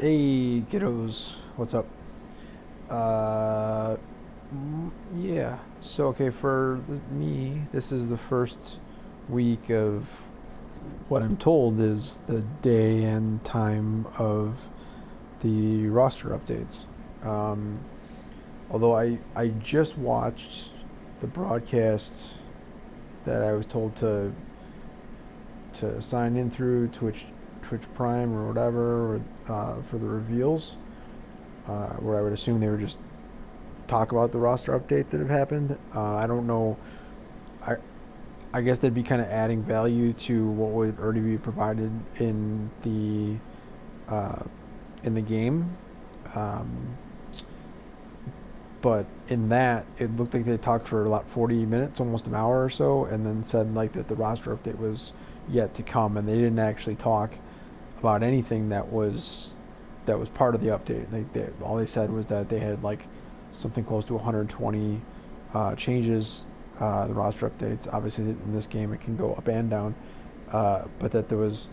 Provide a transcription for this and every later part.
Hey, kiddos, what's up? Uh, yeah. So, okay, for me, this is the first week of what I'm told is the day and time of the roster updates. Um, although I just watched the broadcast that I was told to sign in through Twitch Prime or whatever for the reveals, where I would assume they would just talk about the roster updates that have happened. I don't know. I I guess they'd be kind of adding value to what would already be provided uh, in the game. Um, but in that, it looked like they talked for about 40 minutes, almost an hour or so, and then said like that the roster update was yet to come, and they didn't actually talk about anything that was part of the update. All they said was that they had like something close to 120 changes. The roster updates. Obviously, in this game, it can go up and down, but that there was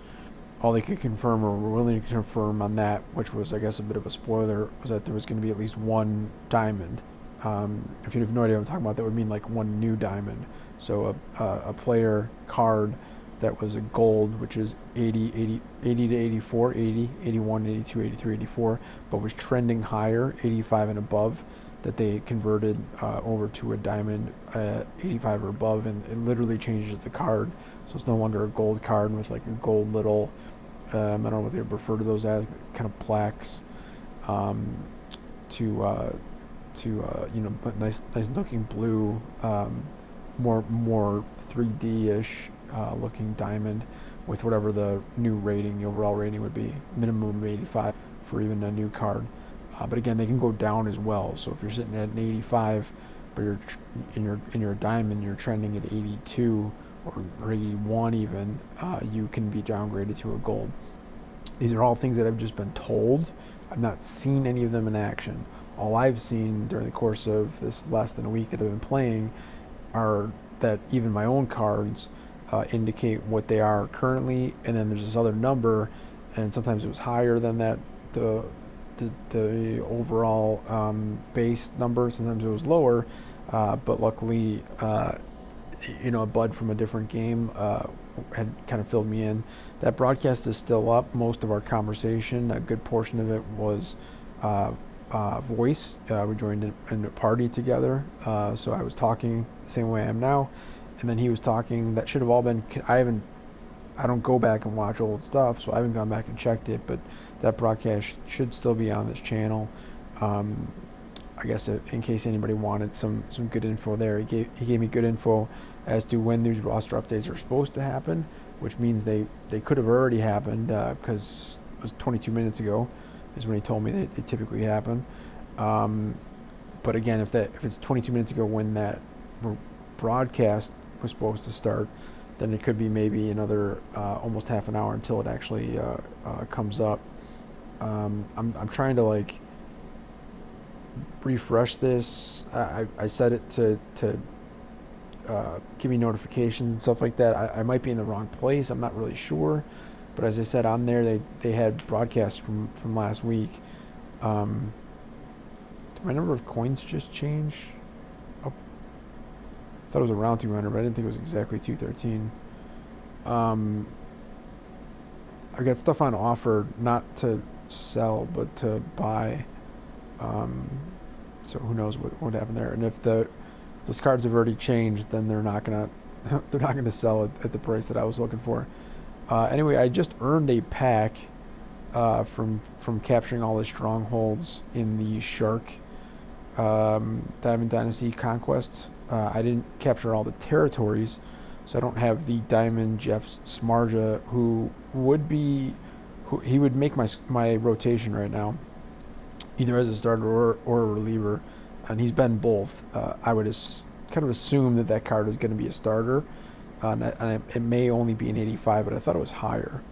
all they could confirm or were willing to confirm on that, which was, I guess, a bit of a spoiler, was that there was going to be at least one diamond. If you have no idea what I'm talking about, that would mean like one new diamond. So a player card that was a gold, which is 80 to 84, 80, 81, 82, 83, 84, but was trending higher, 85 and above, that they converted over to a diamond 85 or above, and it literally changes the card. So it's no longer a gold card with like a gold little, I don't know what they refer to those as, kind of plaques, um, to nice looking blue, more 3D-ish looking diamond with whatever the new rating, the overall rating would be, minimum of 85 for even a new card. But again, they can go down as well. So if you're sitting at an 85, but you're in your diamond, you're trending at 82 or 81 even, you can be downgraded to a gold. These are all things that I've just been told. I've not seen any of them in action. All I've seen during the course of this less than a week that I've been playing are that even my own cards indicate what they are currently, and then there's this other number, and sometimes it was higher than that, the overall base number. Sometimes it was lower, but luckily, a bud from a different game had kind of filled me in. That broadcast is still up. Most of our conversation, a good portion of it, was voice. We joined in a party together, so I was talking the same way I am now, and then he was talking. That should have all been. I don't go back and watch old stuff, so I haven't gone back and checked it, but that broadcast should still be on this channel. I guess in case anybody wanted some good info there, he gave me good info as to when these roster updates are supposed to happen, which means they could have already happened, because it was 22 minutes ago is when he told me they typically happen. But again, if it's 22 minutes ago when that broadcast was supposed to start, then it could be maybe another almost half an hour until it actually comes up. I'm trying to like refresh this. I set it to give me notifications and stuff like that. I might be in the wrong place. I'm not really sure, but as I said, on there they had broadcasts from last week. Did my number of coins just change? Oh, I thought it was around 200, but I didn't think it was exactly 213. I've got stuff on offer, not to sell, but to buy. So who knows what happened there? And if those cards have already changed, then they're not gonna they're not gonna sell it at the price that I was looking for. Anyway, I just earned a pack from capturing all the strongholds in the Shark Diamond Dynasty Conquest. I didn't capture all the territories, so I don't have the Diamond Jeff Smarja, who he would make my rotation right now, either as a starter or a reliever, and he's been both. I would kind of assume that card is going to be a starter, and it may only be an 85, but I thought it was higher.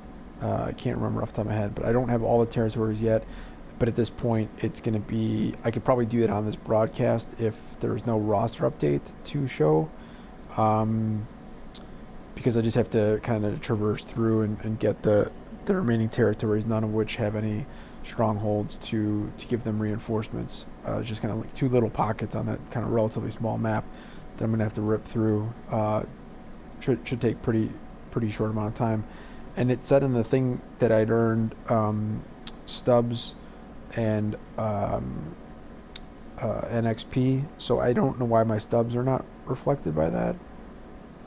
I can't remember off the top of my head, but I don't have all the territories yet. But at this point, it's going to be. I could probably do it on this broadcast if there's no roster update to show, because I just have to kind of traverse through and get the the remaining territories, none of which have any strongholds to give them reinforcements. Just kind of like two little pockets on that kind of relatively small map that I'm gonna have to rip through. Should take pretty short amount of time. And it said in the thing that I'd earned stubs and NXP, so I don't know why my stubs are not reflected by that.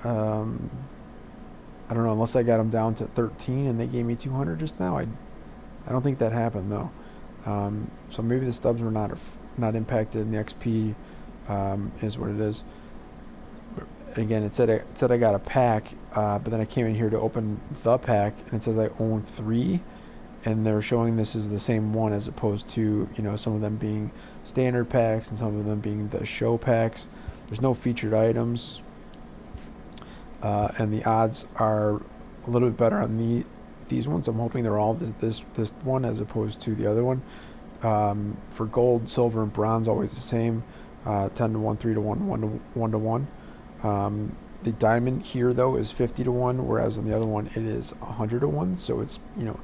I don't know, unless I got them down to 13 and they gave me 200 just now. I don't think that happened though. So maybe the stubs were not impacted, and the XP is what it is. Again, it said I got a pack, but then I came in here to open the pack, and it says I own 3, and they're showing this is the same one as opposed to, you know, some of them being standard packs and some of them being the show packs. There's no featured items, and the odds are a little bit better on these ones. I'm hoping they're all this one as opposed to the other one. For gold, silver, and bronze, always the same, 10 to 1, 3 to 1, 1 to 1. The diamond here though is 50 to 1, whereas on the other one it is 100 to 1. So it's, you know,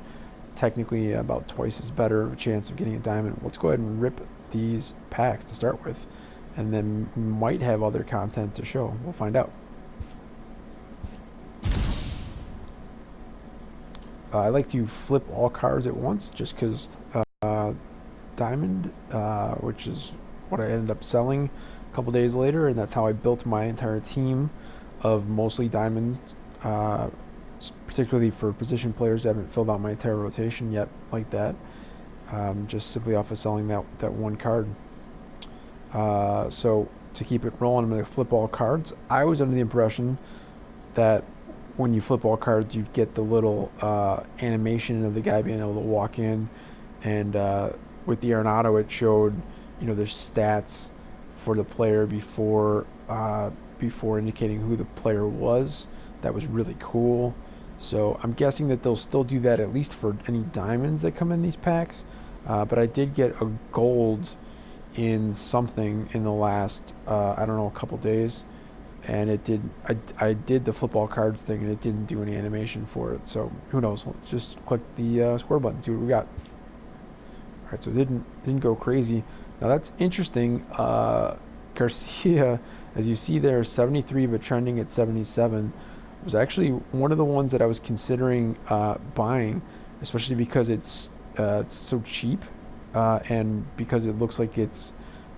technically about twice as better of a chance of getting a diamond. Let's go ahead and rip these packs to start with, and then we might have other content to show. We'll find out. I like to flip all cards at once just because diamond, which is what I ended up selling a couple days later, and that's how I built my entire team of mostly diamonds, particularly for position players. I haven't filled out my entire rotation yet like that, just simply off of selling that one card. So to keep it rolling, I'm going to flip all cards. I was under the impression that when you flip all cards, you get the little animation of the guy being able to walk in, and with the Arenado, it showed, you know, there's stats for the player before indicating who the player was. That was really cool. So I'm guessing that they'll still do that at least for any diamonds that come in these packs. But I did get a gold in something in the last I don't know, a couple days, and it did. I did the flip all cards thing, and it didn't do any animation for it. So who knows? Let's just click the square button, see what we got. All right, so it didn't go crazy. Now that's interesting. Garcia, as you see there, 73, but trending at 77, was actually one of the ones that I was considering buying, especially because it's so cheap, and because it looks like it's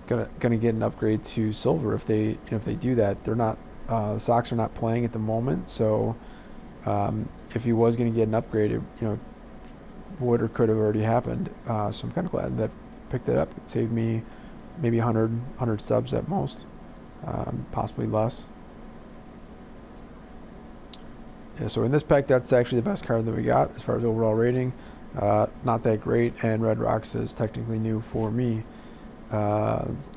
gonna get an upgrade to silver if they do that. They're not, the Sox are not playing at the moment, so if he was gonna get an upgrade, it, you know, would or could have already happened. So I'm kind of glad that I picked it up. It saved me maybe 100 subs at most, possibly less. Yeah, so in this pack, that's actually the best card that we got as far as overall rating. Not that great, and Red Rocks is technically new for me.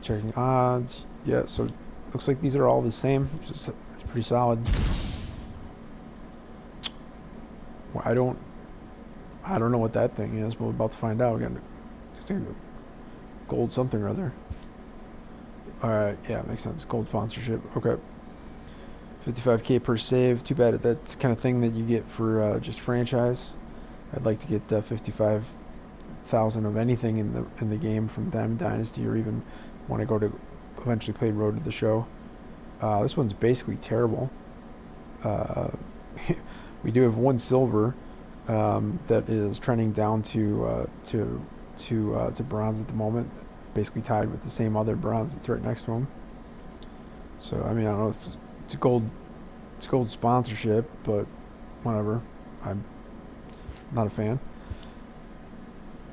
Checking odds. Yeah, so looks like these are all the same. It's pretty solid. Well, I don't know what that thing is, but we're about to find out. Again, it's a gold something or other. Alright, yeah, makes sense. Gold sponsorship. Okay. 55k per save. Too bad that's the kind of thing that you get for just franchise. I'd like to get 55,000 of anything in the game from Diamond Dynasty, or even when I go to eventually play Road to the Show. This one's basically terrible. We do have one silver that is trending down to bronze at the moment, basically tied with the same other bronze that's right next to him. So I mean, I don't know, it's a gold sponsorship, but whatever. I'm not a fan.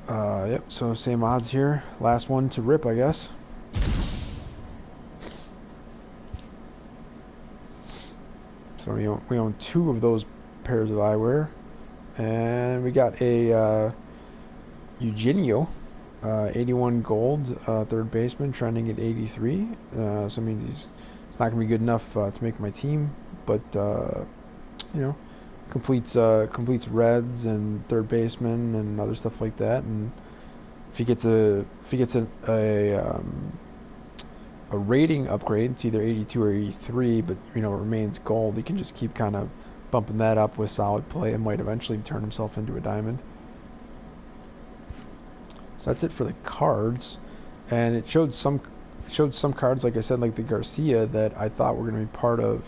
Yep, so same odds here. Last one to rip, I guess. So we own 2 of those pairs of eyewear. And we got a Eugenio, 81 gold, third baseman, trending at 83. So it means it's not going to be good enough to make my team, but you know, completes reds and third baseman and other stuff like that. And if he gets a rating upgrade, it's either 82 or 83, but you know, it remains gold. He can just keep kind of bumping that up with solid play, it might eventually turn himself into a diamond. So that's it for the cards, and it showed some cards, like I said, like the Garcia, that I thought were going to be part of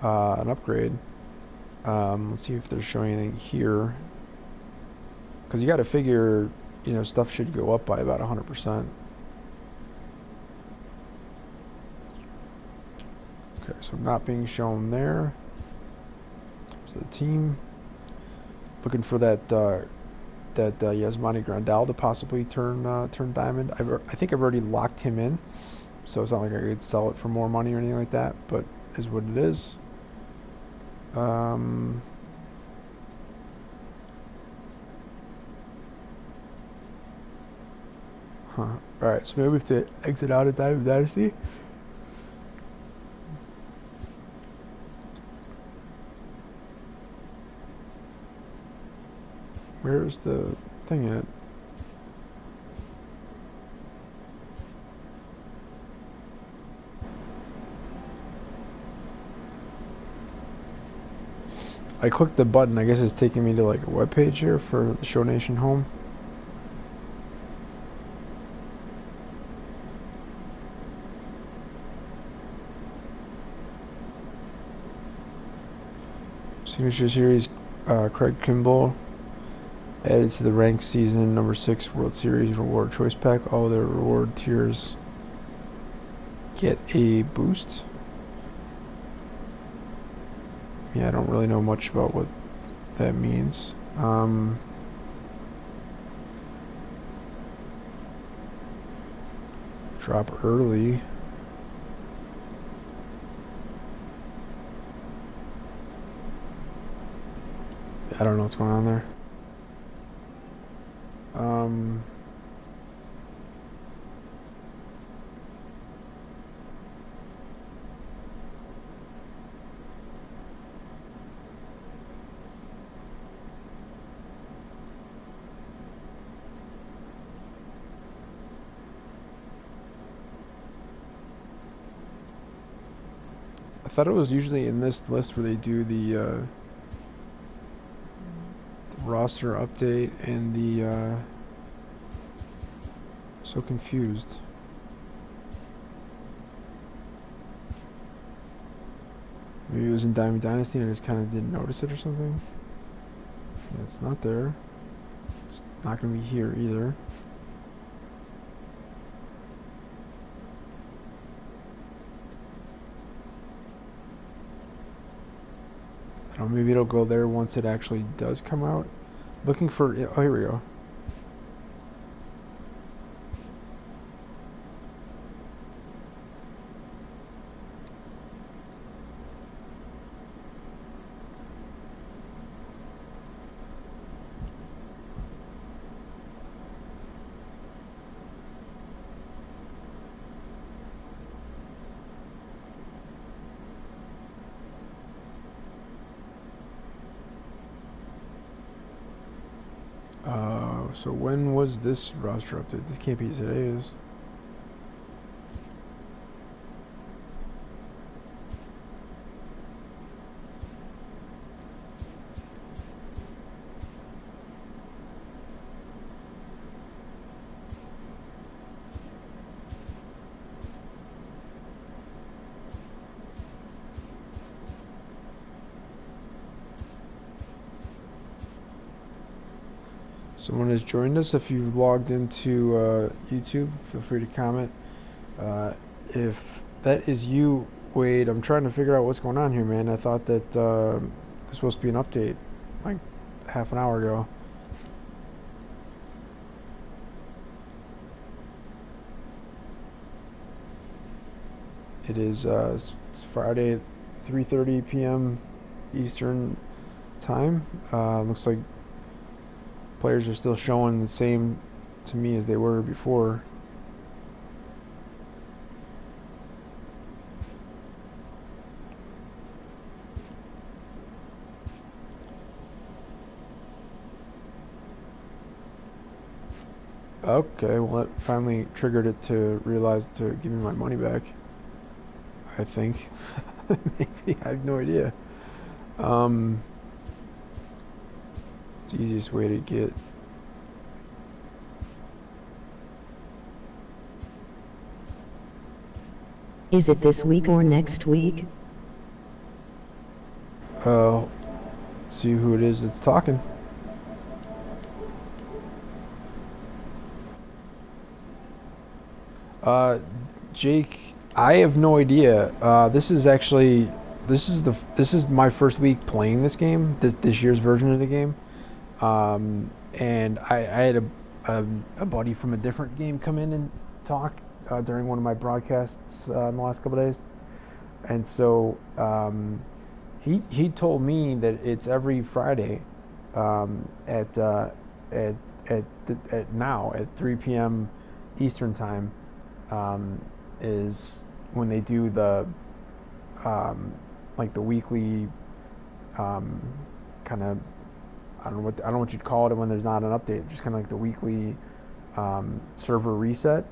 an upgrade. Let's see if they're showing anything here, because you got to figure, you know, stuff should go up by about 100%. Okay, so not being shown there. So the team looking for that Yasmani Grandal to possibly turn diamond. I think I've already locked him in, so it's not like I could sell it for more money or anything like that. But is what it is. Huh. All right. So maybe we have to exit out of Diamond Dynasty. Where's the thing at? I clicked the button. I guess it's taking me to like a web page here for the Show Nation home. Signature Series, Craig Kimball added to the ranked season number 6 World Series reward choice pack. All the reward tiers get a boost. Yeah, I don't really know much about what that means. Drop early. I don't know what's going on there. I thought it was usually in this list where they do the roster update and the so confused. Maybe it was in Diamond Dynasty and I just kind of didn't notice it or something. Yeah, it's not there. It's not going to be here either. I don't know, maybe it'll go there once it actually does come out. Looking for, oh, here we go. So when was this roster update? This can't be today's. Someone has joined us. If you've logged into YouTube, feel free to comment. If that is you, Wade, I'm trying to figure out what's going on here, man. I thought that it was supposed to be an update like half an hour ago. It is it's Friday at 3:30 p.m. Eastern time. Looks like players are still showing the same to me as they were before. Okay, well that finally triggered it to realize to give me my money back. I think. Maybe, I have no idea. Um, it's the easiest way to get. Is it this week or next week? See who it is that's talking. Uh, Jake, I have no idea. This is actually this is my first week playing this game, this year's version of the game. And I had a buddy from a different game come in and talk during one of my broadcasts in the last couple of days, and so he told me that it's every Friday at at now at 3 p.m. Eastern time is when they do the like the weekly kind of I don't know what you'd call it when there's not an update, just kind of like the weekly server reset.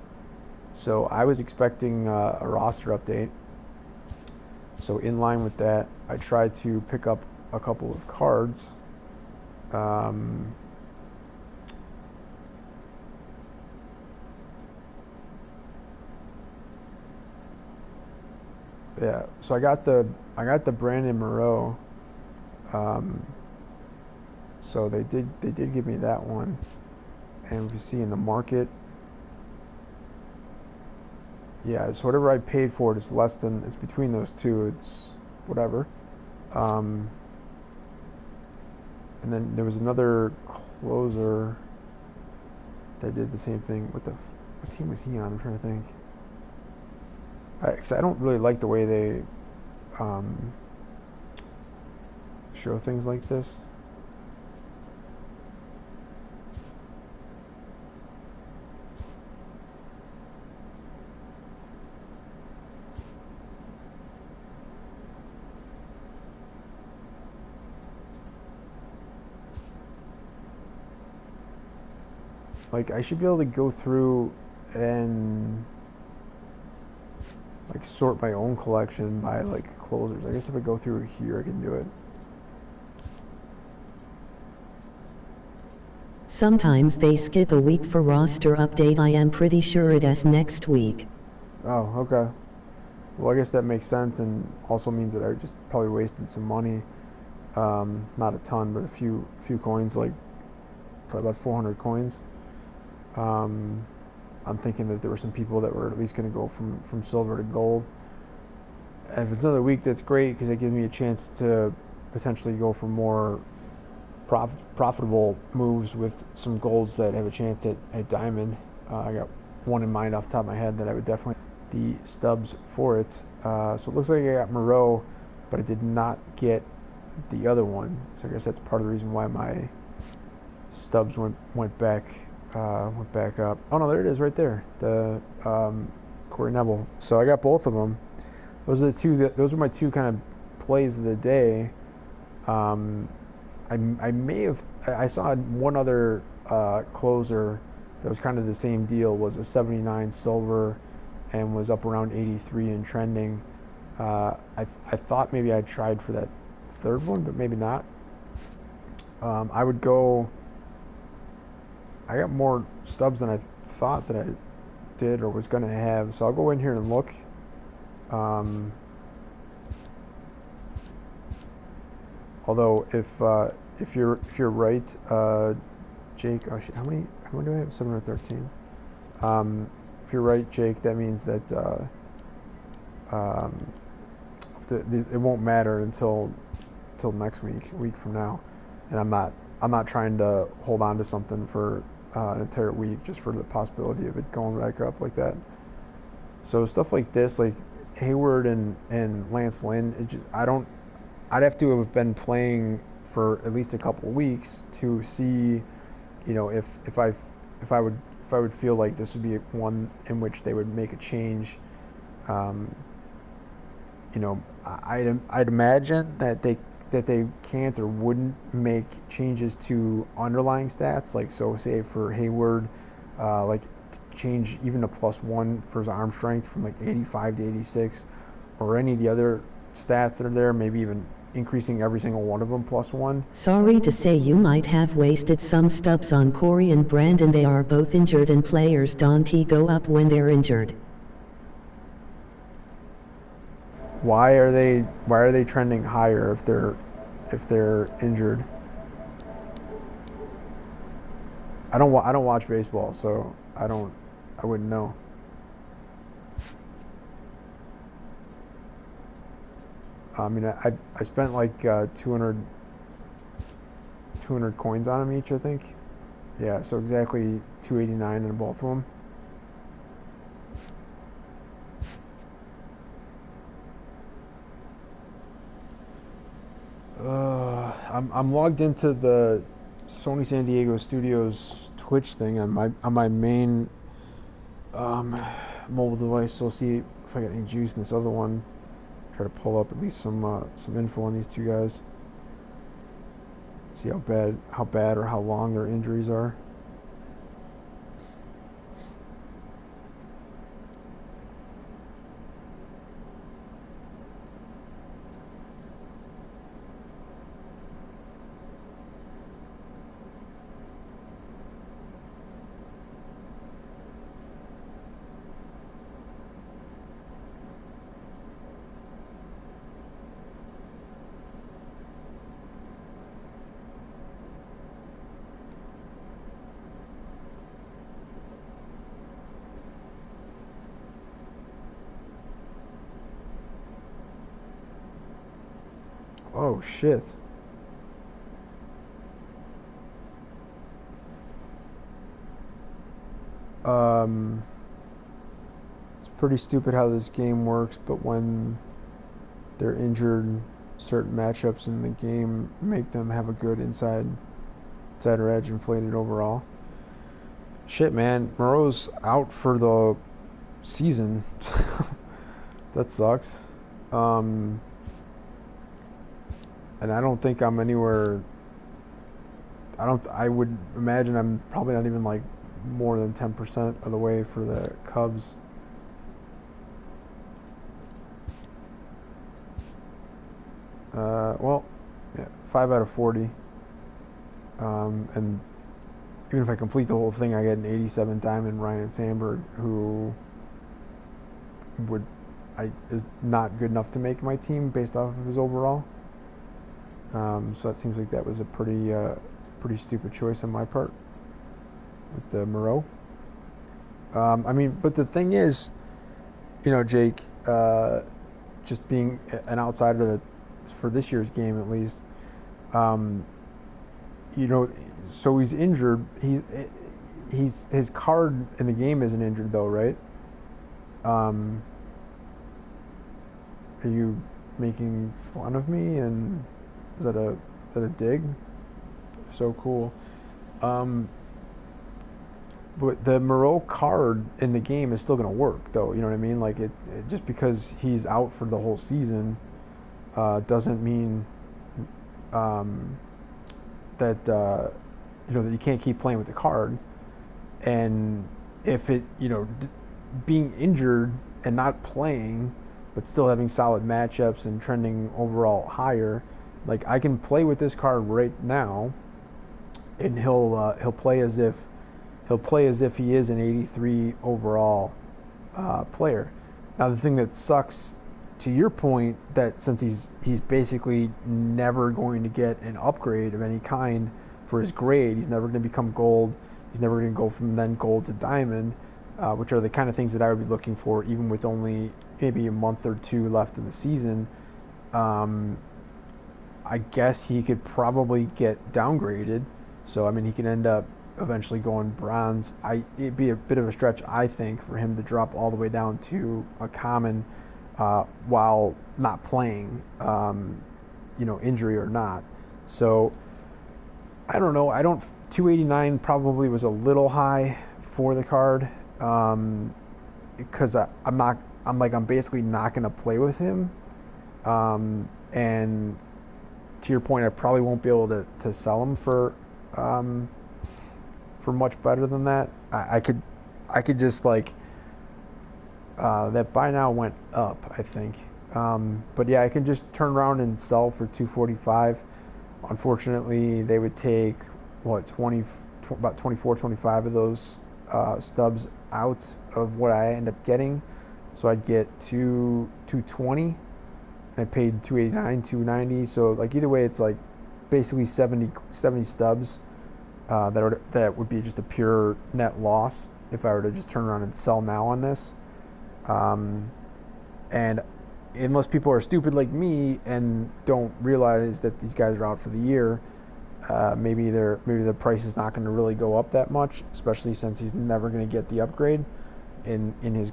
So I was expecting a roster update. So in line with that, I tried to pick up a couple of cards. Um, yeah, so I got the Brandon Moreau. Um, so they did give me that one, and we see in the market, yeah. So whatever I paid for it is less than it's between those two. It's whatever. Um, and then there was another closer that did the same thing. What team was he on? I'm trying to think. Because I don't really like the way they um, show things like this. Like I should be able to go through and like sort my own collection by like closers. I guess if I go through here, I can do it. Sometimes they skip a week for roster update. I am pretty sure it is next week. Oh, okay. Well, I guess that makes sense, and also means that I just probably wasted some money. Not a ton, but a few coins, like probably about 400 coins. Um, I'm thinking that there were some people that were at least going to go from silver to gold. And if it's another week, that's great because it gives me a chance to potentially go for more profitable moves with some golds that have a chance at diamond. I got one in mind off the top of my head that I would definitely the stubs for it. So it looks like I got Moreau, but I did not get the other one. So I guess that's part of the reason why my stubs went back up. Oh no, there it is right there. The Corey Neville. So I got both of them. Those are the two. Those are my two kind of plays of the day. I may have I saw one other closer that was kind of the same deal, was a 79 silver and was up around 83 and trending. I thought maybe I tried for that third one, but maybe not. I would go. I got more stubs than I thought that I did or was going to have, so I'll go in here and look. Although if you're right, Jake. Oh shit, how many do I have? 713. If you're right, Jake, that means that um, it won't matter until next week, a week from now, and I'm not trying to hold on to something for an entire week just for the possibility of it going back up like that. So stuff like this, like Hayward and Lance Lynn, I'd have to have been playing for at least a couple of weeks to see, if I would feel like this would be one in which they would make a change. Um, I'd imagine that they can't or wouldn't make changes to underlying stats, like so say for Hayward, like change even a +1 for his arm strength from like 85 to 86, or any of the other stats that are there, maybe even increasing every single one of them +1. Sorry to say you might have wasted some stubs on Corey and Brandon. They are both injured and players don't go up when they're injured. Why are they trending higher if they're injured? I don't watch baseball, so I wouldn't know. I mean, I spent like 200 coins on them each, I think. Yeah, so exactly 289 in both of them. I'm logged into the Sony San Diego Studios Twitch thing on my main mobile device. So I'll see if I got any juice in this other one. Try to pull up at least some info on these two guys. See how bad or how long their injuries are. Oh shit. It's pretty stupid how this game works, but when they're injured, certain matchups in the game make them have a good insider edge, inflated overall. Shit, man, Moreau's out for the season. That sucks. And I don't think I'm anywhere. I would imagine I'm probably not even like more than 10% of the way for the Cubs. Well, yeah, 5 out of 40. And even if I complete the whole thing, I get an 87 diamond Ryan Sandberg, who is not good enough to make my team based off of his overall. So that seems like that was a pretty stupid choice on my part with the Moreau. I mean, but the thing is, Jake, just being an outsider for this year's game at least, so he's injured. His card in the game isn't injured though, right? Are you making fun of me? And is that a dig? So cool. But the Moreau card in the game is still going to work, though. You know what I mean? Like it just because he's out for the whole season doesn't mean that that you can't keep playing with the card. And if it being injured and not playing, but still having solid matchups and trending overall higher, like I can play with this card right now, and he'll play as if he is an 83 overall player. Now the thing that sucks, to your point, that since he's basically never going to get an upgrade of any kind for his grade, he's never going to become gold. He's never going to go from then gold to diamond, which are the kind of things that I would be looking for, even with only maybe a month or two left in the season. I guess he could probably get downgraded. So I mean, he can end up eventually going bronze. It'd be a bit of a stretch, I think, for him to drop all the way down to a common while not playing, injury or not. So I don't know. 289 probably was a little high for the card, because I'm basically not going to play with him. And to your point, I probably won't be able to sell him for much better than that. I could just that buy now went up, I think. But yeah, I can just turn around and sell for 245. Unfortunately, they would take what 20, about 24, 25 of those stubs out of what I end up getting. So I'd get 220. I paid 289, 290. So like either way, it's like basically 70 stubs that would be just a pure net loss if I were to just turn around and sell now on this. And unless people are stupid like me and don't realize that these guys are out for the year, maybe the price is not going to really go up that much, especially since he's never going to get the upgrade in his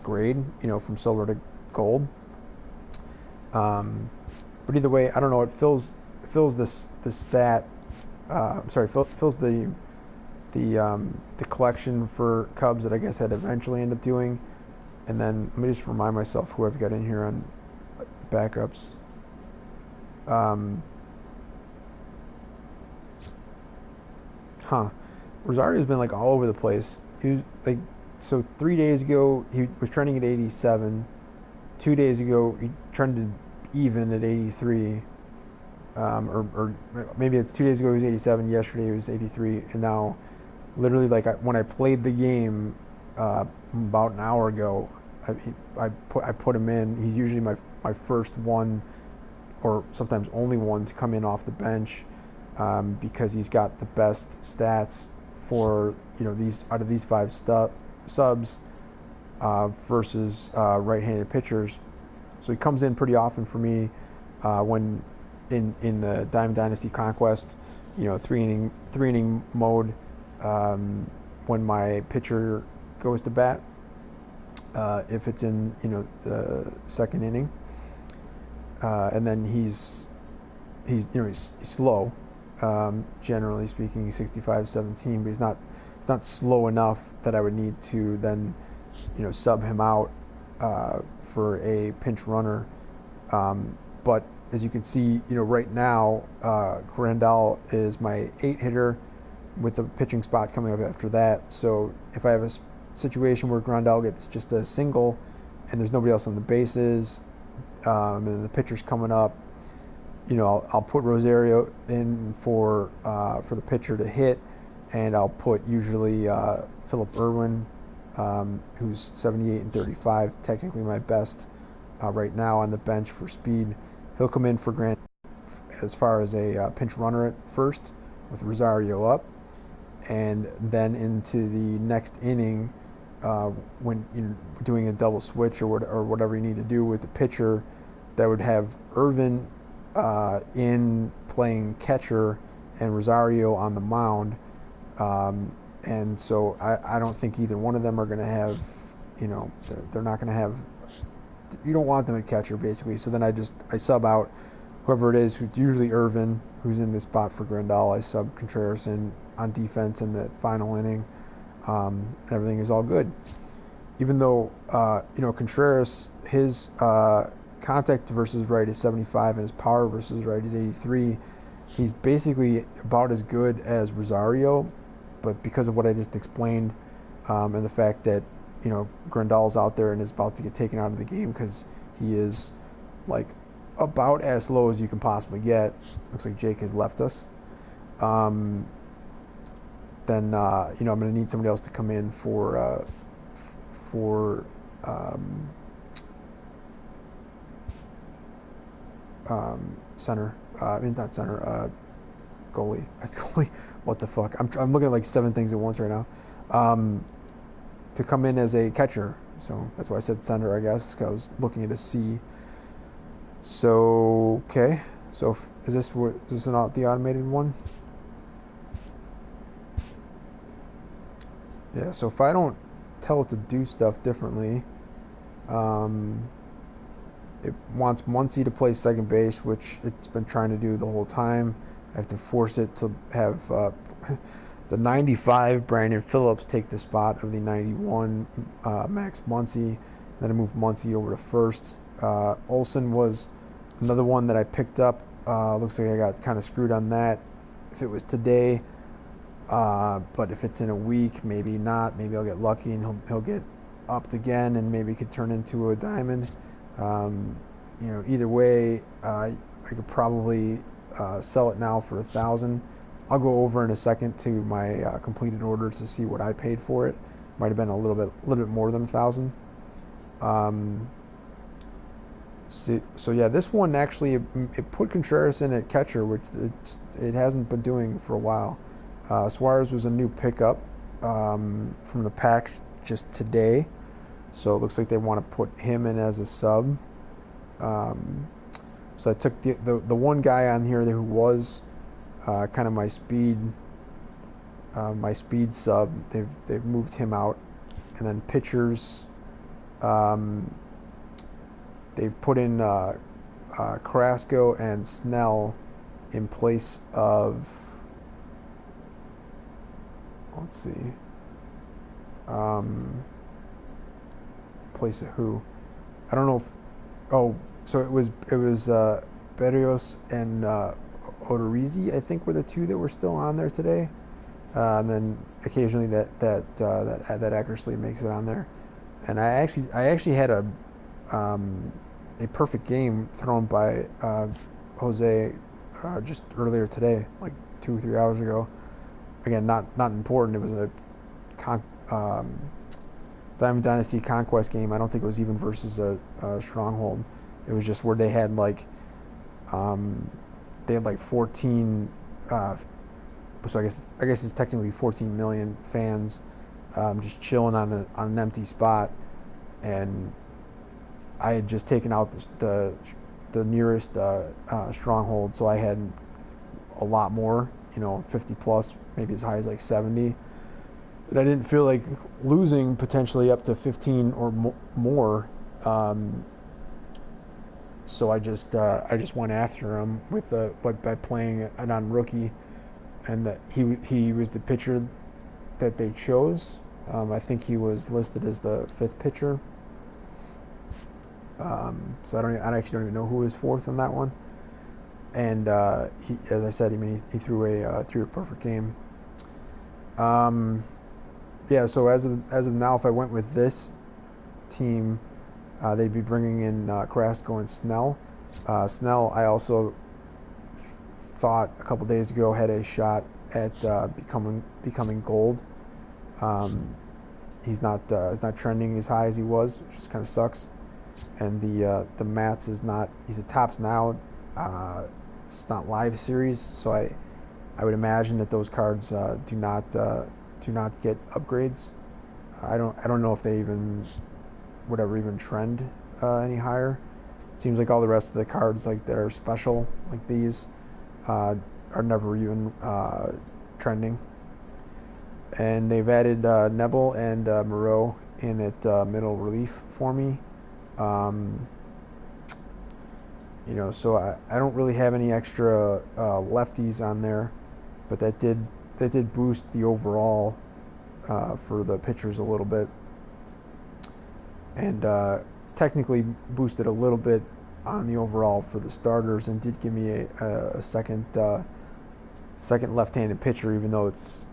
grade, from silver to gold. But either way, I don't know. It fills this stat. Fills the collection for Cubs that I guess I'd eventually end up doing. And then let me just remind myself who I've got in here on backups. Rosario's been like all over the place. He was like, so 3 days ago he was trending at 87. 2 days ago he trended even at 83. Or maybe it's 2 days ago he was 87. Yesterday he was 83, and now, literally, like when I played the game about an hour ago, I put him in. He's usually my first one, or sometimes only one, to come in off the bench, because he's got the best stats for these out of these five subs versus right-handed pitchers. So he comes in pretty often for me when in the Diamond Dynasty Conquest, three inning mode, when my pitcher goes to bat. If it's in the second inning, and then he's slow, generally speaking, 65-17, but he's not slow enough that I would need to then sub him out for a pinch runner. But as you can see, right now, Grandal is my 8 hitter with the pitching spot coming up after that. So if I have a situation where Grandal gets just a single and there's nobody else on the bases, and the pitcher's coming up, I'll put Rosario in for the pitcher to hit, and I'll put usually Phillip Erwin, who's 78-35, technically my best right now on the bench for speed. He'll come in for Grant as far as a pinch runner at first with Rosario up, and then into the next inning, when you're doing a double switch or whatever you need to do with the pitcher, that would have Irvin in playing catcher and Rosario on the mound. And so I don't think either one of them are going to have, they're not going to have, you don't want them at catcher basically. So then I sub out whoever it is, who's usually Irvin, who's in the spot for Grandal. I sub Contreras in on defense in the final inning. And everything is all good. Even though, Contreras, his contact versus right is 75 and his power versus right is 83, he's basically about as good as Rosario, but because of what I just explained, and the fact that, Grandal's out there and is about to get taken out of the game because he is, like, about as low as you can possibly get. Looks like Jake has left us. Then I'm going to need somebody else to come in for center. Not center. Goalie. Goalie. What the fuck? I'm looking at like 7 things at once right now. To come in as a catcher. So that's why I said center, I guess, because I was looking at a C. So okay. So is this not the automated one? Yeah, so if I don't tell it to do stuff differently, it wants Muncy to play second base, which it's been trying to do the whole time. I have to force it to have the 95 Brandon Phillips take the spot of the 91 Max Muncy. Then I moved Muncy over to first. Olsen was another one that I picked up. Looks like I got kind of screwed on that. If it was today, but if it's in a week, maybe not. Maybe I'll get lucky and he'll get upped again, and maybe could turn into a diamond. You know, either way, I could probably sell it now for 1,000. I'll go over in a second to my completed orders to see what I paid for it. Might have been a little bit more than 1,000. So yeah, this one actually it put Contreras in at catcher, which it hasn't been doing for a while. Suarez was a new pickup from the pack just today, so it looks like they want to put him in as a sub. So I took the one guy on here who was kind of my speed sub. They've moved him out, and then pitchers. They've put in Carrasco and Snell in place of, let's see, place of who? I don't know if, oh, so it was Berrios and Odorizzi, I think, were the two that were still on there today. And then occasionally that accuracy makes it on there. And I actually had a perfect game thrown by Jose just earlier today, like 2 or 3 hours ago. Again, not important. It was a Diamond Dynasty Conquest game. I don't think it was even versus a Stronghold. It was just where they had like 14. So I guess it's technically 14 million fans just chilling on an empty spot, and I had just taken out the nearest Stronghold, so I had a lot more, 50 plus, maybe as high as like 70. But I didn't feel like losing potentially up to 15 or more, so I just went after him by playing a non-rookie, and that he was the pitcher that they chose. I think he was listed as the 5th pitcher. So I actually don't even know who was 4th on that one. And he, as I said, he threw a perfect game. Yeah. So as of now, if I went with this team, they'd be bringing in Carrasco and Snell. Snell, I also thought a couple days ago had a shot at becoming gold. He's not trending as high as he was, which just kind of sucks. And the Mats is not. He's a Tops now. It's not live series, so I would imagine that those cards do not get upgrades. I don't know if they even would ever even trend any higher. It seems like all the rest of the cards like that are special, like these, are never even trending. And they've added Neville and Moreau in at middle relief for me. So I don't really have any extra lefties on there, but that did boost the overall for the pitchers a little bit, and technically boosted a little bit on the overall for the starters, and did give me a second left-handed pitcher, even though it's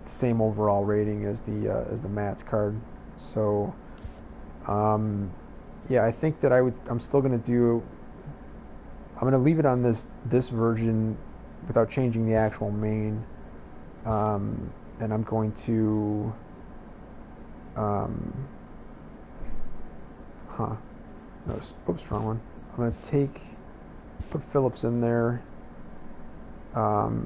the same overall rating as the Mats card. So yeah, I think that I'm still going to leave it on this version without changing the actual main, and I'm going to oops, wrong one. I'm going to put Phillips in there. So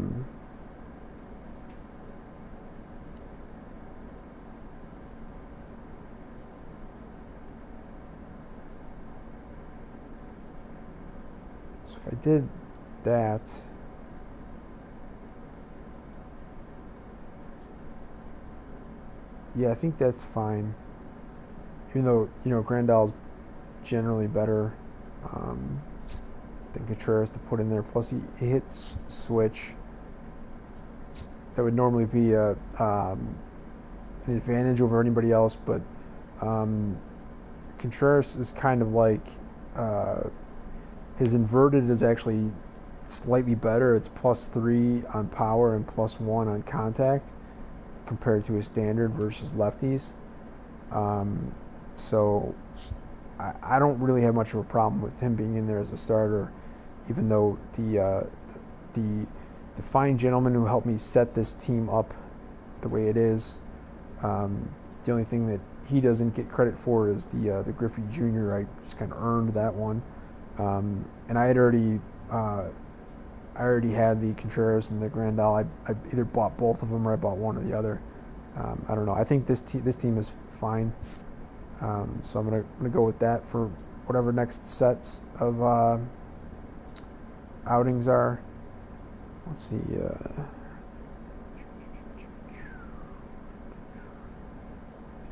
if I did that, yeah, I think that's fine. Even though, Grandal's generally better than Contreras to put in there. Plus, he hits switch. That would normally be an advantage over anybody else, but Contreras is kind of like his inverted is actually slightly better. It's +3 on power and +1 on contact compared to his standard versus lefties. So I don't really have much of a problem with him being in there as a starter, even though the the fine gentleman who helped me set this team up the way it is, the only thing that he doesn't get credit for is the Griffey Jr. I just kind of earned that one, and I already had the Contreras and the Grandal. I either bought both of them or I bought one or the other. I don't know. I think this team is fine. So I'm gonna go with that for whatever next sets of outings are. Let's see.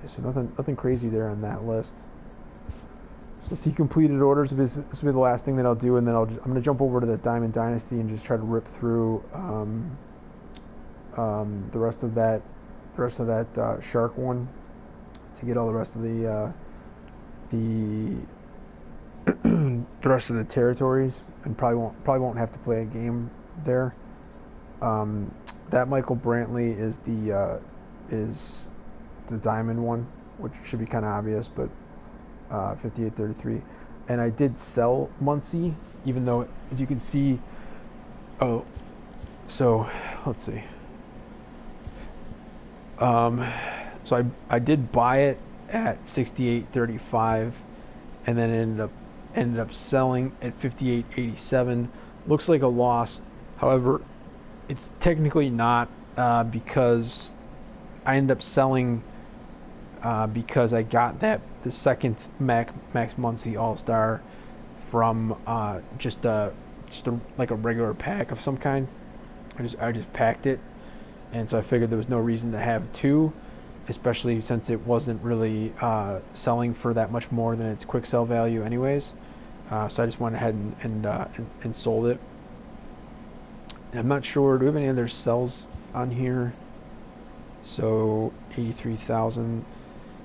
So nothing crazy there on that list. So let's see completed orders. This will be the last thing that I'll do, and then I'm gonna jump over to the Diamond Dynasty and just try to rip through the rest of that Shark one to get all the rest of the the rest of the territories, and probably won't have to play a game there. That Michael Brantley is the diamond one, which should be kind of obvious, but 58.33. And I did sell Muncie, even though, as you can see, so let's see. So I did buy it at 68.35, and then ended up selling at 58.87. Looks like a loss. However, it's technically not, because I ended up selling because I got the second Max Muncy All-Star from just like a regular pack of some kind. I just packed it, and so I figured there was no reason to have two, especially since it wasn't really selling for that much more than its quick sell value anyways. So I just went ahead and sold it. And I'm not sure, do we have any other sells on here? So 83,000.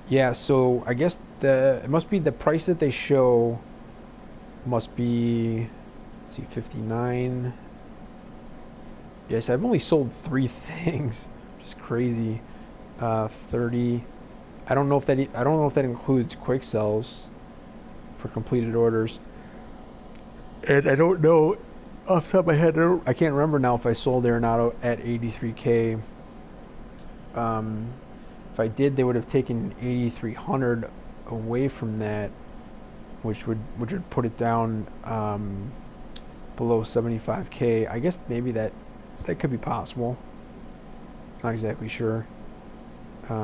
Yeah, so I guess it must be the price that they show must be, let's see, 59. Yes, I've only sold 3 things, which is crazy. 30. I don't know if that includes quick sells for completed orders. And I don't know off the top of my head. I can't remember now if I sold Arenado at 83K. If I did, they would have taken 8,300 away from that, which would put it down below 75K. I guess maybe that could be possible. Not exactly sure. So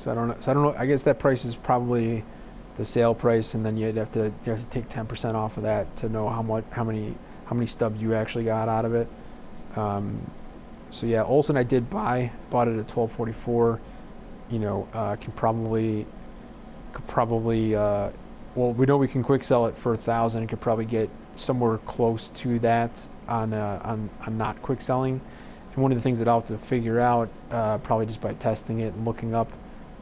I don't know. I guess that price is probably the sale price, and then you have to take 10% off of that to know how many stubs you actually got out of it. So yeah, Olsen I did bought it at 12.44. Could probably well, we know we can quick sell it for 1,000. It could probably get somewhere close to that on not quick selling. And one of the things that I'll have to figure out, probably just by testing it and looking up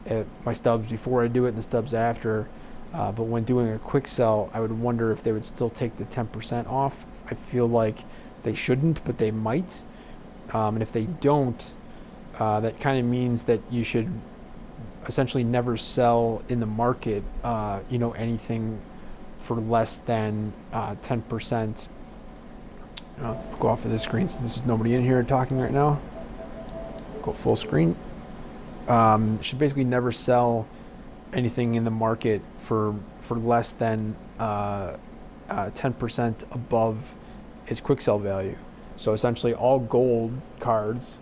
at my stubs before I do it and the stubs after, but when doing a quick sell, I would wonder if they would still take the 10% off. I feel like they shouldn't, but they might. And if they don't, that kind of means that you should essentially never sell in the market, anything for less than 10%. I'll go off of this screen since there's nobody in here talking right now. Go full screen. Should basically never sell anything in the market for less than 10% above its quick sell value. So essentially all gold cards,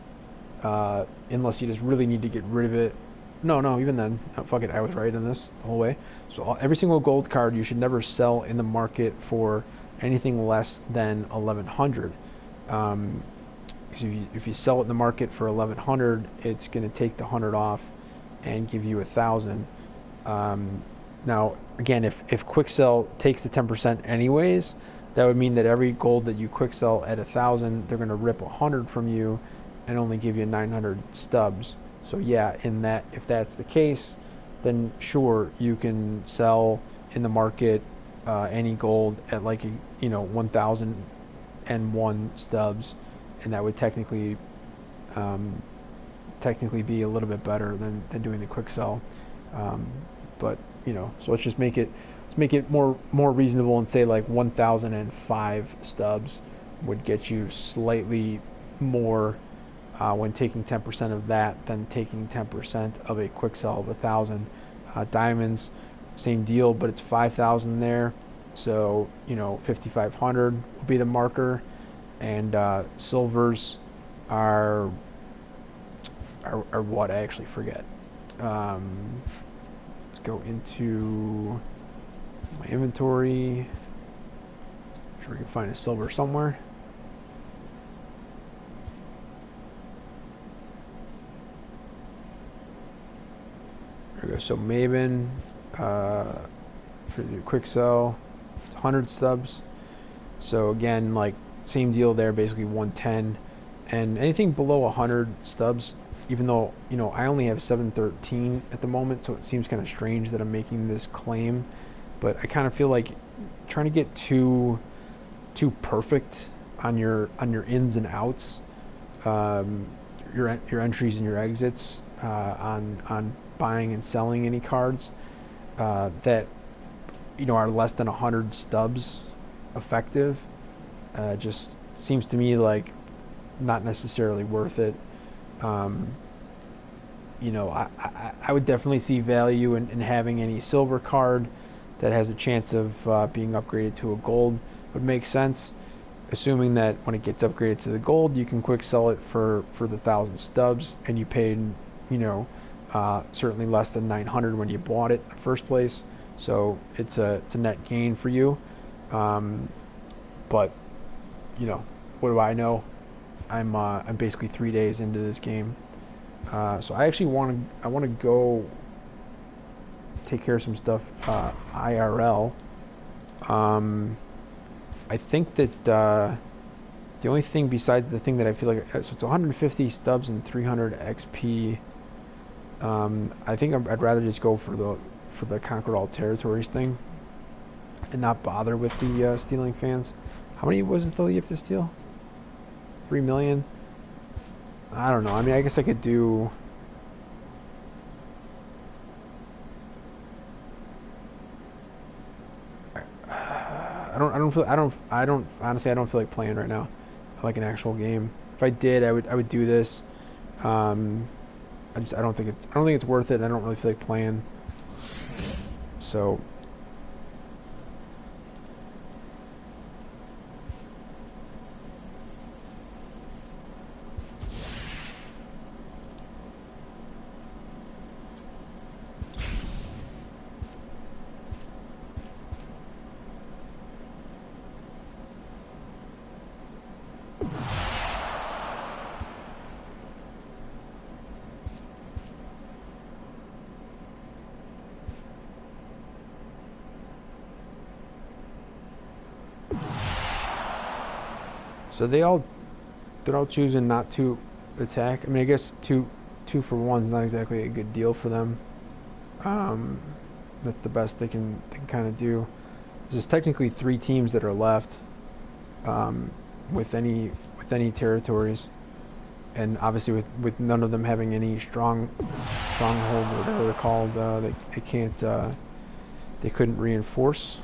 unless you just really need to get rid of it. No, even then, fuck it, I was right in this the whole way. So every single gold card you should never sell in the market for anything less than 1,100. If you sell it in the market for 1,100, it's going to take the 100 off and give you 1,000. Now, again, if quick sell takes the 10% anyways, that would mean that every gold that you quick sell at 1,000, they're going to rip 100 from you and only give you 900 stubs. So yeah, if that's the case, then sure, you can sell in the market any gold at 1,001 stubs, and that would technically be a little bit better than doing the quick sell. but you know, so let's make it more reasonable and say like 1,005 stubs would get you slightly more when taking 10% of that than taking 10% of a quick sell of 1,000. Diamonds, same deal, but it's 5,000 there, so you know 5,500 will be the marker, and silvers are what, I actually forget. Let's go into my inventory. I'm sure we can find a silver somewhere. There we go. So Maven, for the quick sell, it's 100 stubs. So again, like same deal there, basically 110, and anything below 100 stubs. Even though, you know, I only have 713 at the moment, so it seems kind of strange that I'm making this claim, but I kind of feel like trying to get too perfect on your ins and outs, your entries and your exits, on buying and selling any cards that, you know, are less than 100 stubs effective. Just seems to me like not necessarily worth it. You know, I would definitely see value in having any silver card that has a chance of being upgraded to a gold. Would make sense, assuming that when it gets upgraded to the gold, you can quick sell it for the 1,000 stubs, and you paid, you know, certainly less than 900 when you bought it in the first place. So it's a net gain for you. But you know, what do I know? I'm basically 3 days into this game, so I actually want to go take care of some stuff IRL. I think that the only thing besides the thing that I feel like, so it's 150 stubs and 300 XP. I think I'd rather just go for the Conquer All Territories thing and not bother with the stealing fans. How many was it though you have to steal? 3 million? I don't know. I mean, I guess I could do... honestly, I don't feel like playing right now, like an actual game. If I did, I would do this. I don't think it's worth it, and I don't really feel like playing. So they're all choosing not to attack. I mean, I guess two for one is not exactly a good deal for them. That's the best they can kind of do. There's technically 3 teams that are left with any territories, and obviously with none of them having any stronghold or whatever they're called, they couldn't reinforce,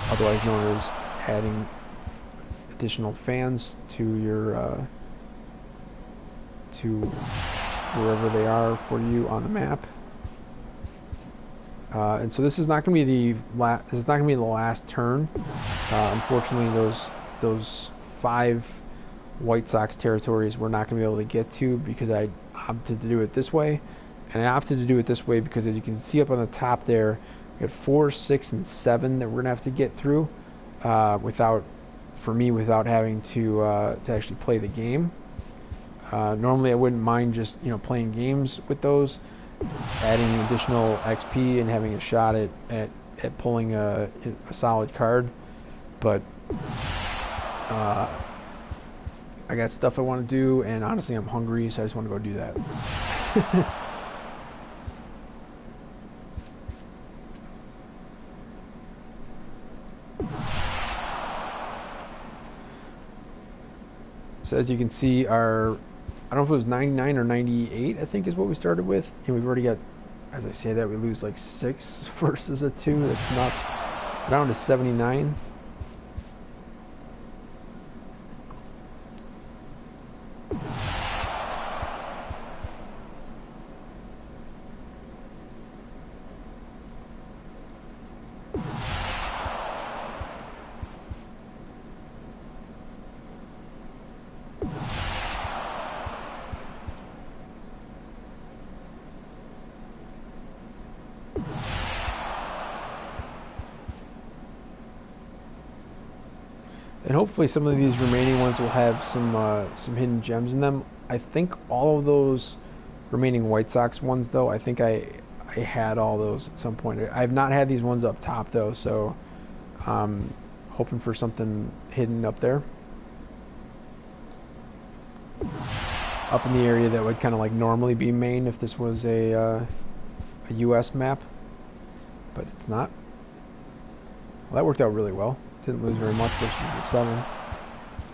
otherwise known as adding additional fans to your to wherever they are for you on the map. And so this is not going to be the last turn. Unfortunately, those 5 White Sox territories we're not going to be able to get to because I opted to do it this way. And I opted to do it this way because, as you can see up on the top there, we got 4, 6, and 7 that we're going to have to get through without having to actually play the game. Normally, I wouldn't mind just playing games with those, adding additional XP and having a shot at pulling a solid card, but I got stuff I want to do, and honestly I'm hungry, so I just want to go do that. So as you can see, I don't know if it was 99 or 98, I think is what we started with. And we've already got, as I say that, we lose like 6 versus a 2. That's nuts. Down to 79. And hopefully some of these remaining ones will have some hidden gems in them. I think all of those remaining White Sox ones, though, I think I had all those at some point. I've not had these ones up top, though, so hoping for something hidden up there. Up in the area that would kind of like normally be Maine if this was a U.S. map, but it's not. Well, that worked out really well. Didn't lose very much versus the 7.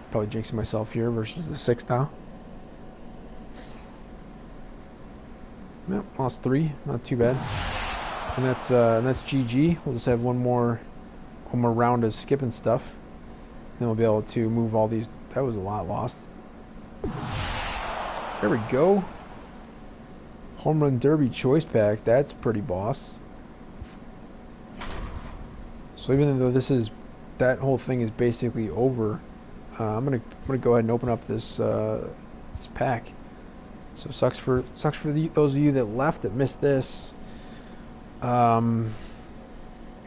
Probably jinxing myself here versus the 6 now. Yep, lost 3. Not too bad. And that's GG. We'll just have one more round of skipping stuff. Then we'll be able to move all these. That was a lot lost. There we go. Home Run Derby choice pack. That's pretty boss. So even though that whole thing is basically over, I'm gonna go ahead and open up this pack. So sucks for those of you that left that missed this. One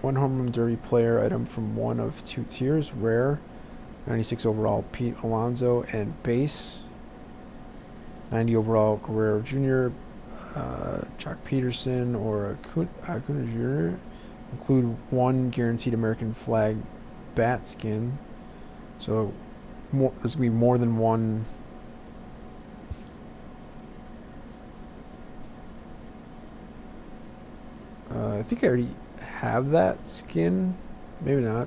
Home Run Derby player item from one of 2 tiers, rare. 96 overall Pete Alonso, and base 90 overall Guerrero Jr., Jock Peterson, or Acuna Jr. Include 1 guaranteed American flag bat skin. So there's going to be more than one. I think I already have that skin. Maybe not.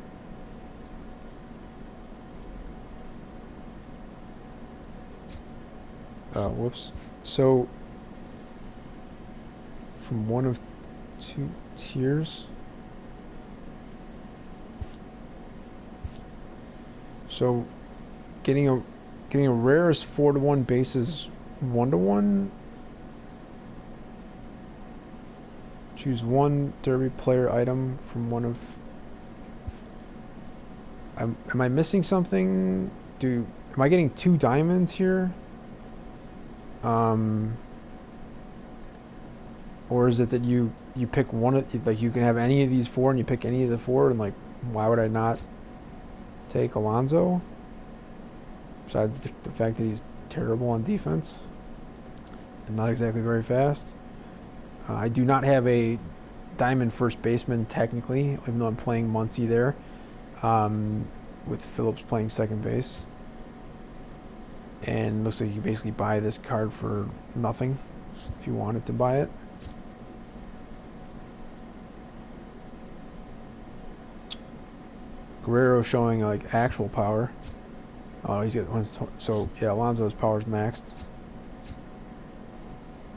Whoops. So from one of 2 tiers. So getting a rare is 4-1, base is 1-1. Choose 1 Derby player item from one of. Am I missing something? Am I getting 2 diamonds here? Or is it that you pick one of, like, you can have any of these 4 and you pick any of the 4, and like, why would I not take Alonso? Besides the fact that he's terrible on defense and not exactly very fast. I do not have a diamond first baseman technically, even though I'm playing Muncy there, with Phillips playing second base. And looks like you basically buy this card for nothing if you wanted to buy it. Guerrero showing like actual power. Oh, he's got one. So yeah, Alonso's power's maxed.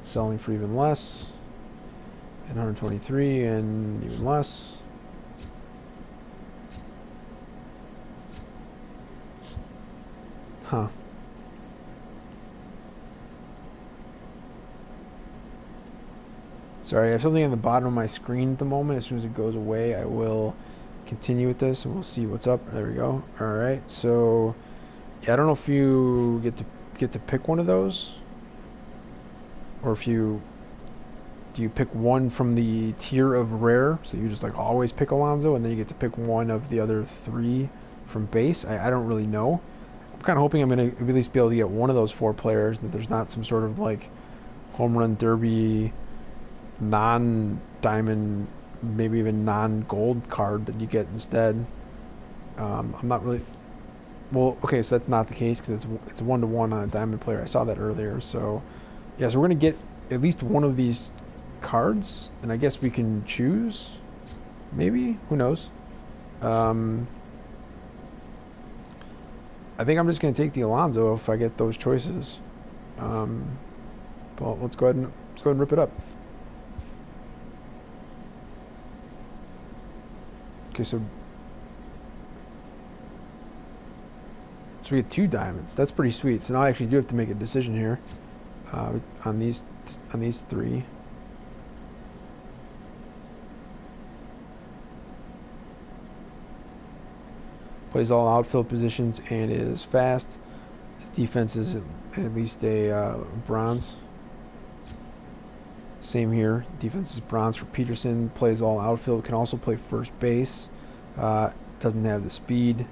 Selling for even less. And 123 and even less. Huh. Sorry, I have something on the bottom of my screen at the moment. As soon as it goes away, I will continue with this and we'll see what's up. There we go. Alright, so yeah, I don't know if you get to pick one of those, or if do you pick one from the tier of rare, so you just like always pick Alonso, and then you get to pick one of the other 3 from base. I don't really know. I'm kind of hoping I'm going to at least be able to get one of those 4 players, that there's not some sort of like home run derby non-diamond, maybe even non-gold card that you get instead. I'm not really. Well, okay, so that's not the case because it's 1-to-1 on a diamond player. I saw that earlier. So yeah, so we're gonna get at least one of these cards, and I guess we can choose. Maybe, who knows? I think I'm just gonna take the Alonso if I get those choices. But let's go ahead and rip it up. Okay, so we get 2 diamonds. That's pretty sweet. So now I actually do have to make a decision here on these 3. Plays all outfield positions and is fast. His defense is at least a bronze. Same here. Defense is bronze for Peterson. Plays all outfield. Can also play first base. Doesn't have the speed.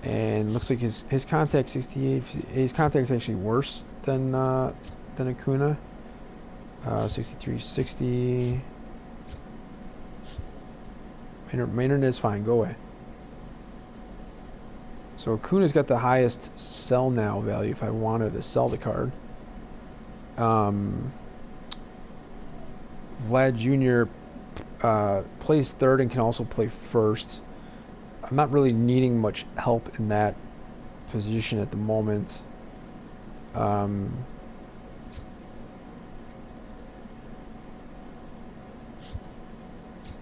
And looks like his contact 68. His contact's actually worse than Acuna. 63-60. Maynard is fine. Go away. So Acuna's got the highest sell now value if I wanted to sell the card. Vlad Jr. Plays third and can also play first. I'm not really needing much help in that position at the moment.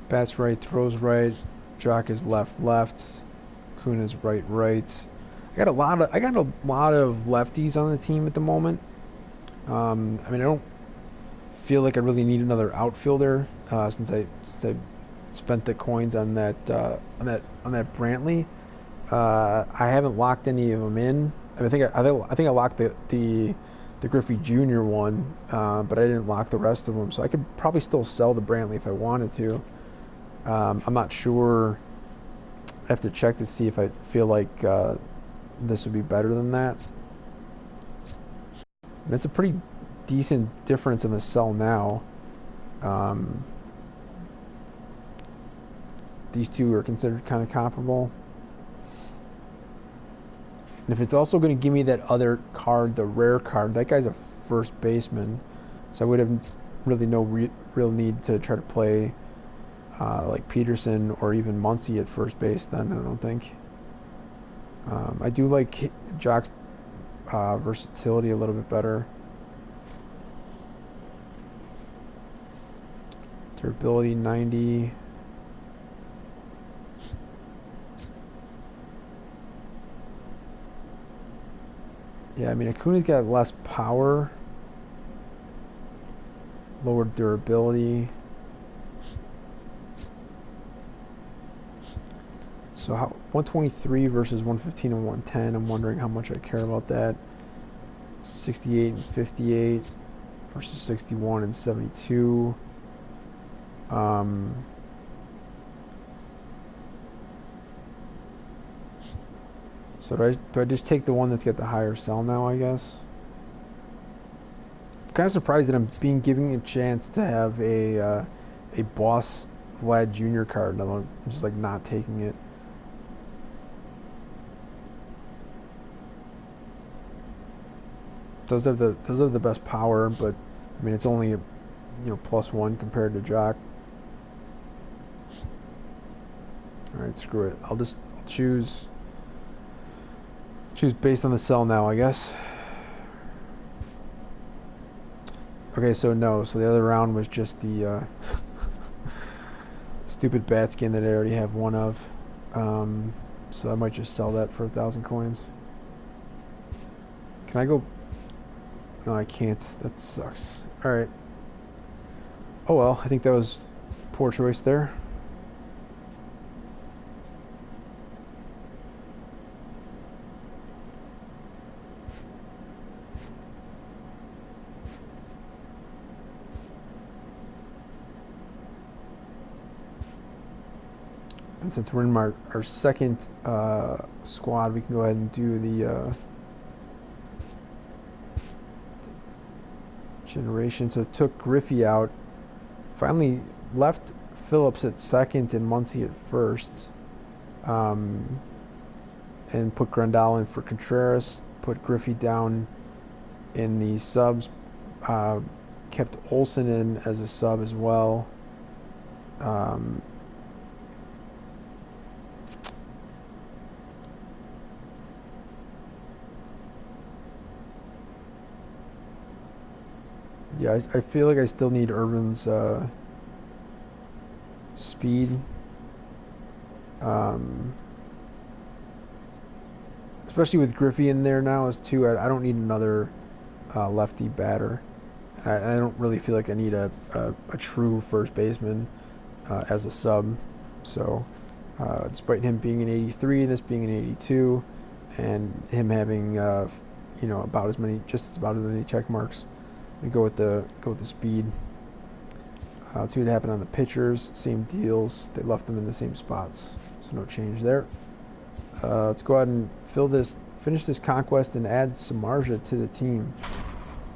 Bats right, throws right. Jock is left. Kuna's right. I got a lot of lefties on the team at the moment. I mean, I don't feel like I really need another outfielder since I spent the coins on that Brantley. I haven't locked any of them in. I think I locked the Griffey Jr. one, but I didn't lock the rest of them. So I could probably still sell the Brantley if I wanted to. I'm not sure. I have to check to see if I feel like this would be better than that. And it's a pretty decent difference in the sell now. These two are considered kind of comparable. And if it's also going to give me that other card, the rare card, that guy's a first baseman, so I would have really no real need to try to play like Peterson or even Muncy at first base then, I don't think. I do like Jock's versatility a little bit better. Durability 90. Yeah, I mean, Acuna's got less power, lower durability. So 123 versus 115 and 110. I'm wondering how much I care about that. 68 and 58 versus 61 and 72. So do I just take the one that's got the higher sell now, I guess? I'm kind of surprised that I'm given a chance to have a boss Vlad Jr. card, and I'm just like not taking it. Those have the best power, but I mean it's only +1 compared to Jock. All right, screw it. I'll choose based on the sell now, I guess. Okay, so no. So the other round was just the stupid bat skin that I already have one of. So I might just sell that for 1,000 coins. Can I go? No, I can't. That sucks. All right. Oh well, I think that was poor choice there. And since we're in our second squad, we can go ahead and do the generation. So it took Griffey out. Finally left Phillips at second and Muncy at first. And put Grandal in for Contreras. Put Griffey down in the subs. Kept Olsen in as a sub as well. Yeah, I feel like I still need Urban's speed. Um, especially with Griffey in there now as too. I don't need another lefty batter. I don't really feel like I need a true first baseman as a sub. So, despite him being an 83 and this being an 82, and him having about as many, just about as many check marks, we go with the speed. See what happened on the pitchers. Same deals. They left them in the same spots, so no change there. Let's go ahead and finish this conquest, and add Samardzija to the team.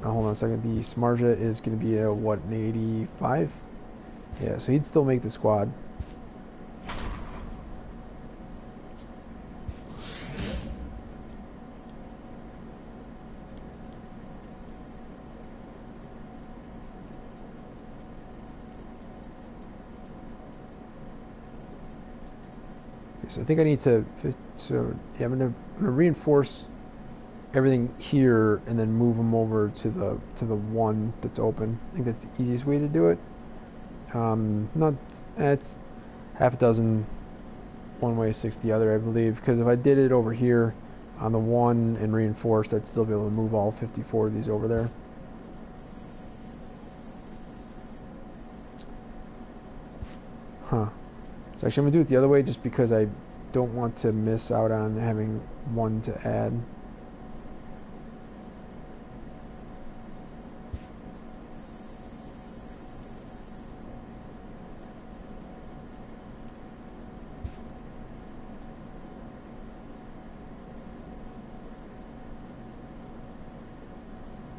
Now, hold on a second. The Samardzija is going to be a what, an 85? Yeah, so he'd still make the squad. So I think I need to, so yeah, I'm gonna reinforce everything here and then move them over to the one that's open. I think that's the easiest way to do it. It's half a dozen one way, 6 the other, I believe. Because if I did it over here on the one and reinforced, I'd still be able to move all 54 of these over there. Huh. So actually I'm going to do it the other way just because I don't want to miss out on having one to add.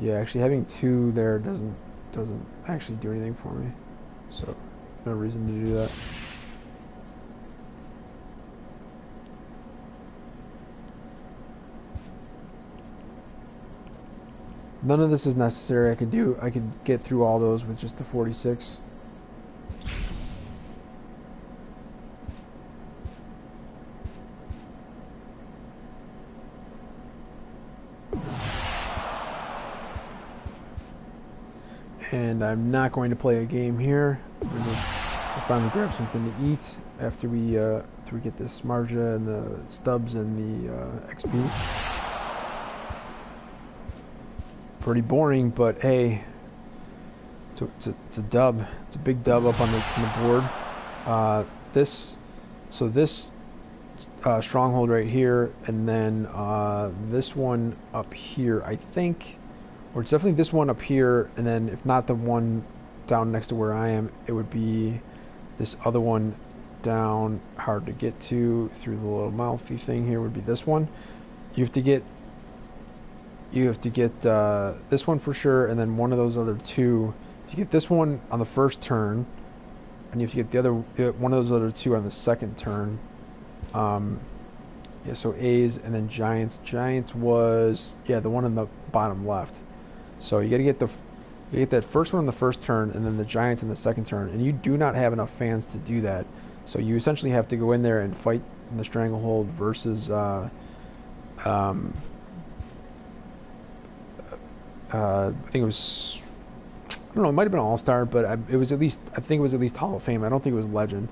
Yeah, actually having 2 there doesn't actually do anything for me. So no reason to do that. None of this is necessary. I could get through all those with just the 46. And I'm not going to play a game here. We're going to finally grab something to eat after we get this Samardzija and the stubs and the XP. Pretty boring, but hey, it's a dub. It's a big dub up on the board. This stronghold right here, and then this one up here, I think, or it's definitely this one up here, and then if not the one down next to where I am, it would be this other one down, hard to get to through the little mouthy thing here, would be this one. You have to get this one for sure, and then one of those other 2. If you get this one on the first turn, and you have to get the other one of those other 2 on the second turn. Yeah, so A's and then Giants. Giants was the one on the bottom left. So you got to get that first one on the first turn, and then the Giants in the second turn. And you do not have enough fans to do that. So you essentially have to go in there and fight in the stranglehold versus I think it was, I don't know, it might have been All-Star, but I think it was at least Hall of Fame. I don't think it was Legend.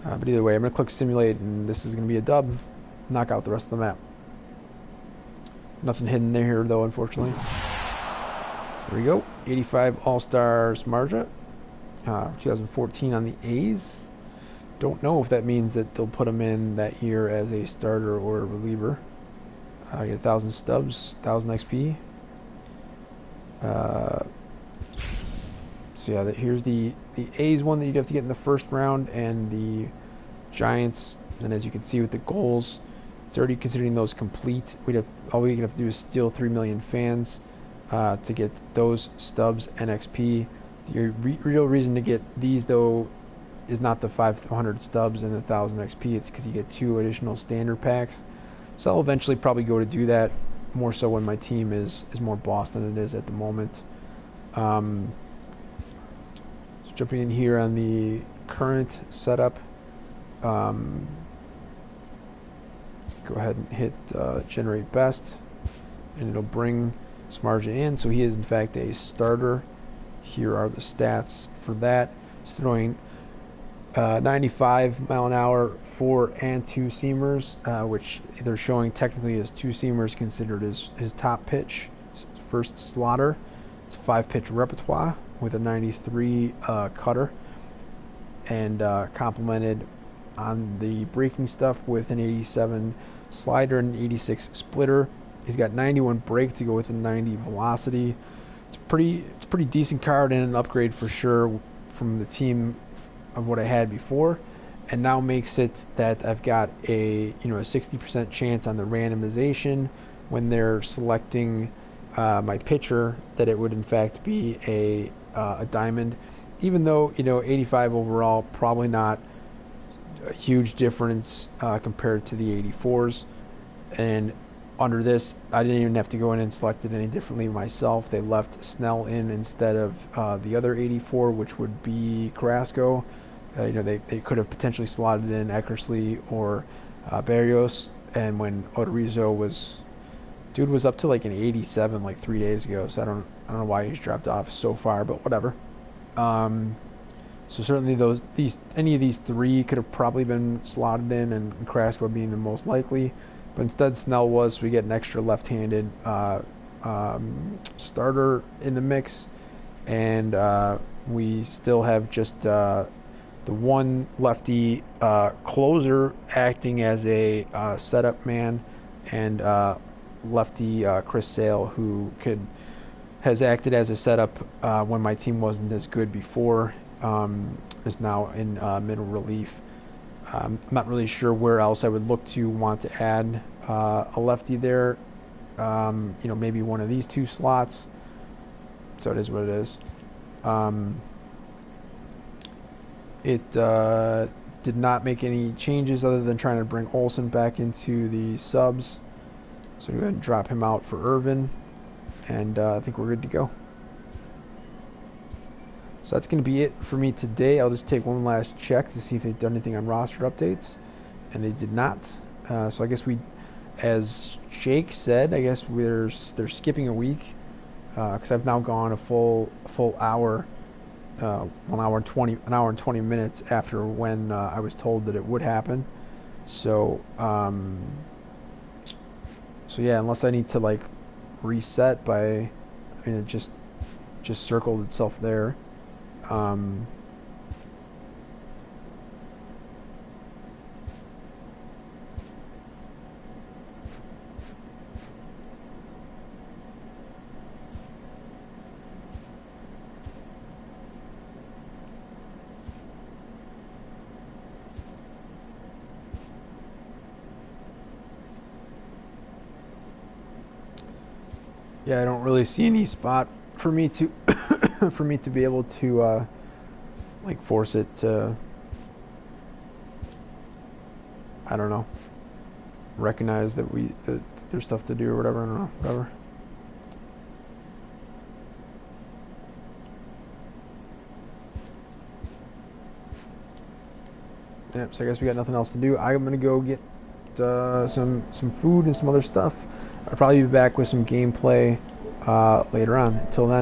But either way, I'm going to click Simulate, and this is going to be a dub. Knock out the rest of the map. Nothing hidden there here, though, unfortunately. There we go. 85 All-Star Samardzija. 2014 on the A's. Don't know if that means that they'll put him in that year as a starter or a reliever. Get 1,000 stubs, 1,000 XP. So yeah, here's the A's one that you'd have to get in the first round, and the Giants. And as you can see with the goals, it's already considering those complete. All we have to do is steal 3 million fans to get those stubs and XP. Your real reason to get these, though, is not the 500 stubs and the 1,000 XP. It's because you get 2 additional standard packs. So I'll eventually probably go to do that, more so when my team is more boss than it is at the moment. So jumping in here on the current setup, go ahead and hit generate best, and it'll bring Samardzija in. So he is in fact a starter. Here are the stats for that. He's throwing 95 mile an hour 4 and 2 seamers, which they're showing technically as 2 seamers considered his top pitch, first slaughter. It's a 5-pitch repertoire with a 93 cutter, and complemented on the breaking stuff with an 87 slider and an 86 splitter. He's got 91 break to go with a 90 velocity. It's a pretty decent card and an upgrade for sure from the team of what I had before, and now makes it that I've got a 60% chance on the randomization when they're selecting my pitcher that it would in fact be a diamond, even though 85 overall, probably not a huge difference compared to the 84s. And under this, I didn't even have to go in and select it any differently myself. They left Snell in instead of the other 84, which would be Carrasco. They could have potentially slotted in Eckersley or Berrios, and when Odorizzo was up to like an 87 like 3 days ago, so I don't know why he's dropped off so far, but whatever. So certainly any of these three could have probably been slotted in, and Carrasco being the most likely, but instead Snell was, so we get an extra left-handed starter in the mix, and we still have just the one lefty closer acting as a setup man, and lefty Chris Sale, who has acted as a setup when my team wasn't as good before, is now in middle relief. I'm not really sure where else I would look to want to add a lefty there. Maybe one of these two slots. So it is what it is. It did not make any changes other than trying to bring Olsen back into the subs. So go ahead and drop him out for Irvin, and I think we're good to go. So that's going to be it for me today. I'll just take one last check to see if they've done anything on roster updates, and they did not. So I guess as Jake said, I guess they're skipping a week because I've now gone a full hour, 1 hour and 20 minutes after when I was told that it would happen. So yeah, unless I need to like reset it just circled itself there. Yeah, I don't really see any spot for me to be able to force it to, I don't know, recognize that there's stuff to do or whatever. I don't know, whatever. Yep, so I guess we got nothing else to do. I'm gonna go get some food and some other stuff. I'll probably be back with some gameplay later on. Until then.